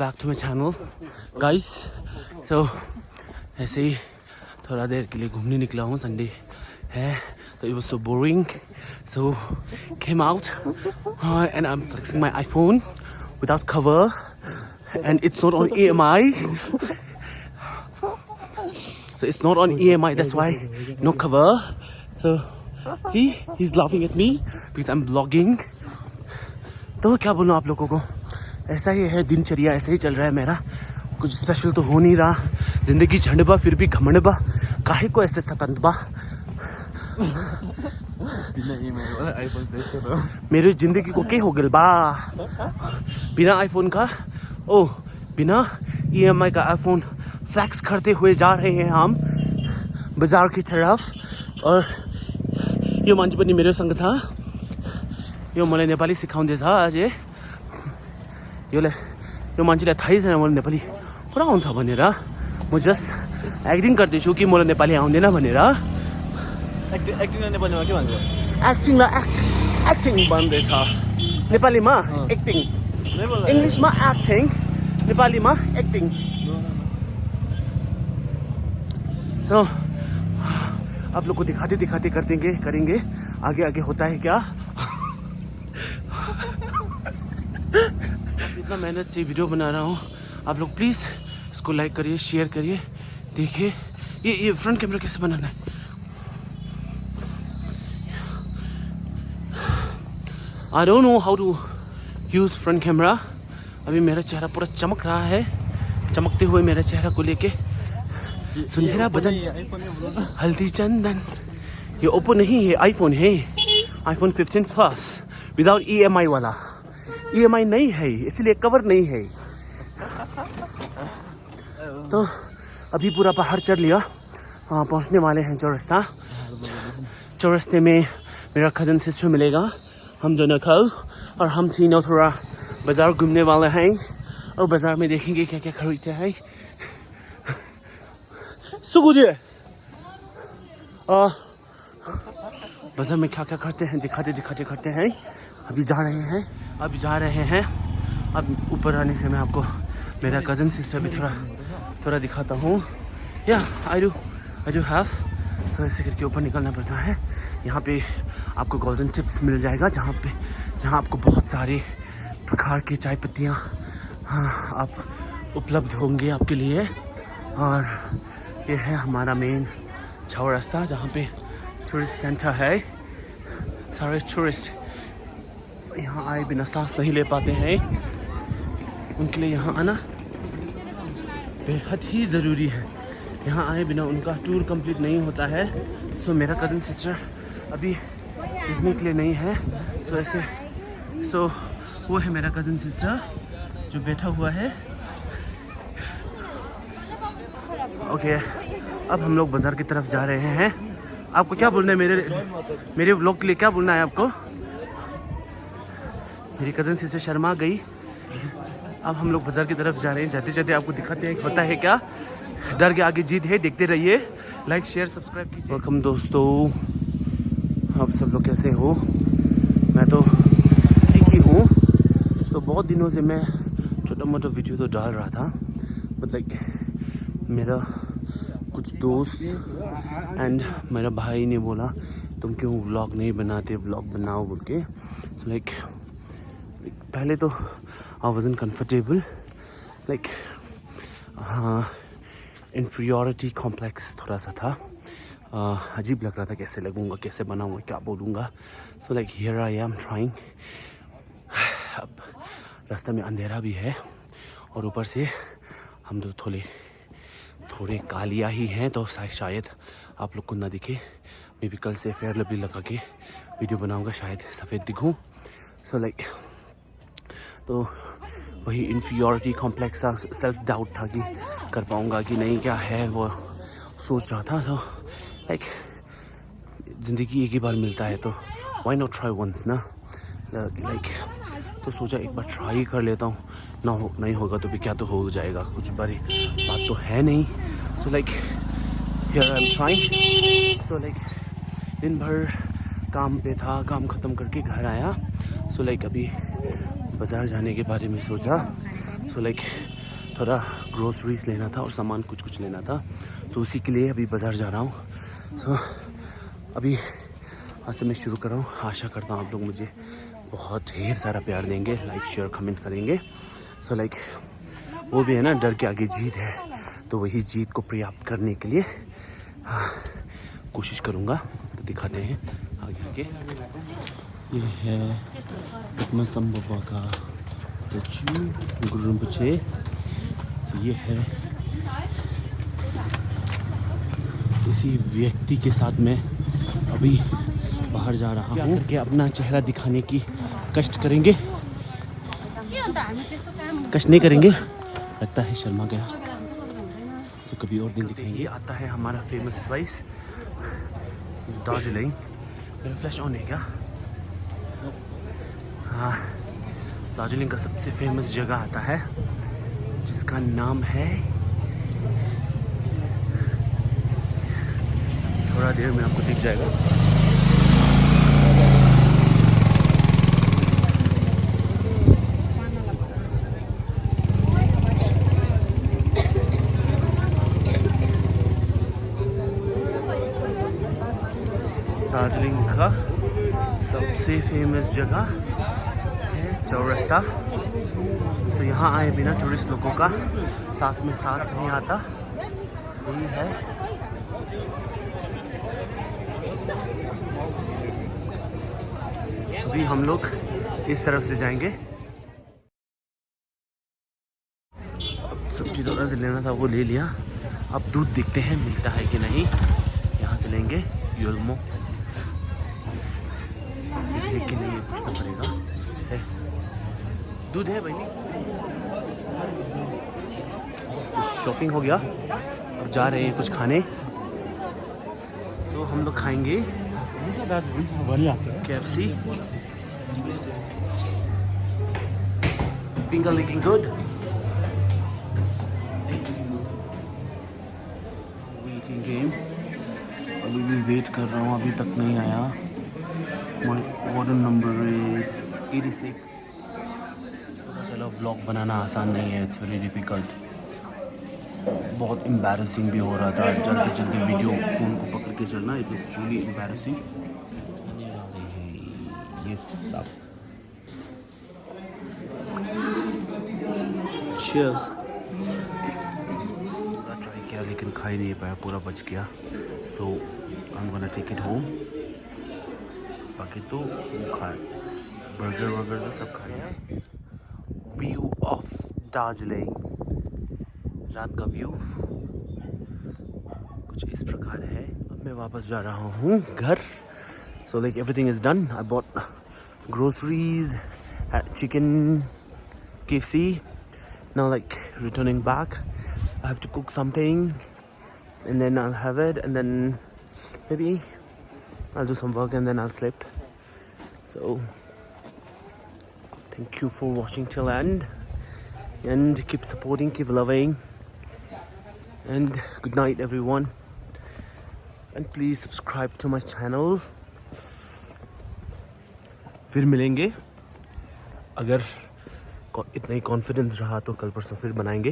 back to my channel guys. So ऐसे ही थोड़ा देर के लिए घूमने निकला हूँ. संडे है तो it was so boring, so came out and I'm flexing my iPhone without cover and it's not on EMI. So it's not on EMI, that's why no cover. So see, he's laughing at me because I'm vlogging. तो क्या बोलूँ आप लोगों को, ऐसा ही है दिनचर्या, ऐसे ही चल रहा है मेरा. कुछ स्पेशल तो हो नहीं रहा. जिंदगी झंडबा फिर भी घमंडबा, काहे को ऐसे सतंतबा. मेरी जिंदगी को क्या हो गया बा बिना आईफोन का. ओ बिना EMI का आईफोन फ्लैक्स करते हुए जा रहे हैं हम बाजार की तरफ. और यो मान्छे पनि मेरो सँग था. यो मलाई नेपाली सिकाउँदैछ अझै. यो मान्छेलाई थाहै छैन मलाई नेपाली पुरा आउँछ भनेर. म जस्ट एक्टिङ गर्दैछु कि मलाई नेपाली आउँदैन भनेर. एक्टिङ नेपालीमा के भन्छ? एक्टिङमा एक्टिङ भन्दैछ. नेपालीमा एक्टिङ, इङ्ग्लिसमा एक्टिङ, नेपालीमा एक्टिङ. सो आप लोग को दिखाते दिखाते करेंगे आगे आगे होता है क्या. इतना मेहनत से वीडियो बना रहा हूँ. आप लोग प्लीज़ इसको लाइक करिए, शेयर करिए. देखिए ये फ्रंट कैमरा कैसे बनाना है. I don't know how to use front camera. अभी मेरा चेहरा पूरा चमक रहा है. चमकते हुए मेरे चेहरा को लेके सुनहरा बदन, हल्दी चंदन. ये ओप्पो नहीं है, आईफोन है. आईफोन 15 प्लस विदाउट EMI वाला. EMI नहीं है इसलिए कवर नहीं है. तो अभी पूरा पहाड़ चढ़ लिया. पहुंचने वाले हैं चौरस्ता. चौरस्ते में मेरा कजन सिस्टर मिलेगा. हम दोनों कल और हम तीनों थोड़ा बाजार घूमने वाले हैं. और बाजार में देखेंगे क्या क्या खरीदते हैं. सुगुदिए बाजार में क्या क्या करते हैं दिखाते करते हैं. अभी जा रहे हैं. अब ऊपर आने से मैं आपको मेरा कज़न सिस्टर भी थोड़ा दिखाता हूँ. या आई डू हैव. सो ऐसे करके ऊपर निकलना पड़ता है. यहाँ पे आपको गोल्डन टिप्स मिल जाएगा जहाँ आपको बहुत सारे प्रकार की चाय पत्तियाँ आप उपलब्ध होंगे आपके लिए. और ये है हमारा मेन चौरास्ता जहाँ पे टूरिस्ट सेंटर है. सारे टूरिस्ट यहाँ आए बिना सांस नहीं ले पाते हैं. उनके लिए यहाँ आना बेहद ही ज़रूरी है. यहाँ आए बिना उनका टूर कंप्लीट नहीं होता है. सो मेरा कज़न सिस्टर अभी देखने के लिए नहीं है. सो वो है मेरा कज़न सिस्टर जो बैठा हुआ है. ओके अब हम लोग बाज़ार की तरफ जा रहे हैं. आपको क्या बोलना है मेरे व्लॉग के लिए, क्या बोलना है आपको? मेरी कज़न सिस्टर शर्मा गई. अब हम लोग बाज़ार की तरफ जा रहे हैं. जाते जाते आपको दिखाते हैं होता है क्या. डर के आगे जीत है. देखते रहिए. लाइक शेयर सब्सक्राइब कीजिए. वेलकम दोस्तों, आप सब लोग कैसे हो? मैं तो ठीक ही हूँ. तो बहुत दिनों से मैं छोटा मोटा वीडियो तो डाल रहा था. मतलब मेरा कुछ दोस्त एंड मेरा भाई ने बोला तुम क्यों व्लॉग नहीं बनाते, व्लॉग बनाओ बोल के. सो लाइक पहले तो I wasn't comfortable. Like inferiority complex थोड़ा सा था. अजीब लग रहा था कैसे लगूंगा, कैसे बनाऊंगा, क्या बोलूँगा. So like here I am trying. अब रास्ते में अंधेरा भी है और ऊपर से हम तो थोड़े कालिया ही हैं. तो शायद आप लोग को ना दिखे. मैं भी कल से फेयर लवली लगा के वीडियो बनाऊंगा, शायद सफ़ेद दिखूं. सो लाइक तो वही इन्फीरियॉरिटी कॉम्प्लेक्स था. सेल्फ डाउट था कि कर पाऊंगा कि नहीं, क्या है वो सोच रहा था. तो लाइक ज़िंदगी एक ही बार मिलता है तो व्हाई नॉट ट्राई वंस ना. लाइक तो सोचा एक बार ट्राई कर लेता हूँ. नहीं होगा तो भी क्या तो हो जाएगा, कुछ बड़ी बात तो है नहीं. So like here I am trying. So like दिन भर काम पे था, काम ख़त्म करके घर आया. सो लाइक अभी बाज़ार जाने के बारे में सोचा. सो लाइक थोड़ा ग्रोसरीज लेना था और सामान कुछ कुछ लेना था, तो उसी के लिए अभी बाज़ार जा रहा हूँ। सो अभी आज से मैं शुरू कर रहा हूँ। आशा करता हूँ आप लोग मुझे बहुत ढेर सारा प्यार देंगे, लाइक शेयर कमेंट करेंगे। सो लाइक वो भी है ना, डर के आगे जीत है, तो वही जीत को प्राप्त करने के लिए कोशिश करूँगा। तो दिखाते हैं आगे आगे। ये है पद्मनाभ का स्टैचू, गुरु रिम्पोचे। ये है किसी व्यक्ति के साथ मैं अभी बाहर जा रहा हूँ कि अपना चेहरा दिखाने की कष्ट करेंगे, कष्ट नहीं करेंगे, लगता है शर्मा गया। तो कभी और दिन दिखाएंगे। आता है हमारा फेमस प्लेस दार्जिलिंग। मेरा फ्लैश ऑन है क्या? हाँ, दार्जिलिंग का सबसे फेमस जगह आता है जिसका नाम है, थोड़ा देर में आपको दिख जाएगा। दार्जिलिंग का सबसे फेमस जगह है चौरस्ता। सो यहाँ आए बिना टूरिस्ट लोगों का सांस में सांस नहीं आता, यही है। अभी हम लोग इस तरफ से जाएंगे। सब्जी थोड़ा से लेना था, वो ले लिया। अब दूध देखते हैं मिलता है कि नहीं, यहाँ से लेंगे। योल्मो देख के नहीं पूछना पड़ेगा। है दूध है भाई। शॉपिंग हो गया, अब जा रहे हैं कुछ खाने। सो हम लोग खाएंगे KFC। Finger licking good. Waiting game, अभी भी वेट कर रहा हूँ, अभी तक नहीं आया। My order number is 86। चलो ब्लॉग बनाना आसान नहीं है, इट्स वेरी डिफिकल्ट। बहुत एम्बैरेसिंग भी हो रहा था, जल्दी जल्दी वीडियो फ़ोन को पकड़ के चलना, इट इज़ रियली एम्बैरेसिंग। ये सब चीयर्स। पूरा ट्राई किया लेकिन खा ही नहीं पाया, पूरा बच गया। So I am gonna take it home. बाकी तो वो खाए, बर्गर वर्गर तो सब खाए। व्यू ऑफ दार्जिलिंग, रात का व्यू कुछ इस प्रकार है। अब मैं वापस जा रहा हूँ घर। So like everything is done. I bought groceries, chicken, KFC. Now like returning back, I have to cook something and then I'll have it, and then maybe I'll do some work and then I'll sleep. So thank you for watching till end, and keep supporting, keep loving, and good night everyone, and please subscribe to my channel. फिर मिलेंगे, अगर इतना ही confidence रहा तो कल परसों फिर बनाएंगे।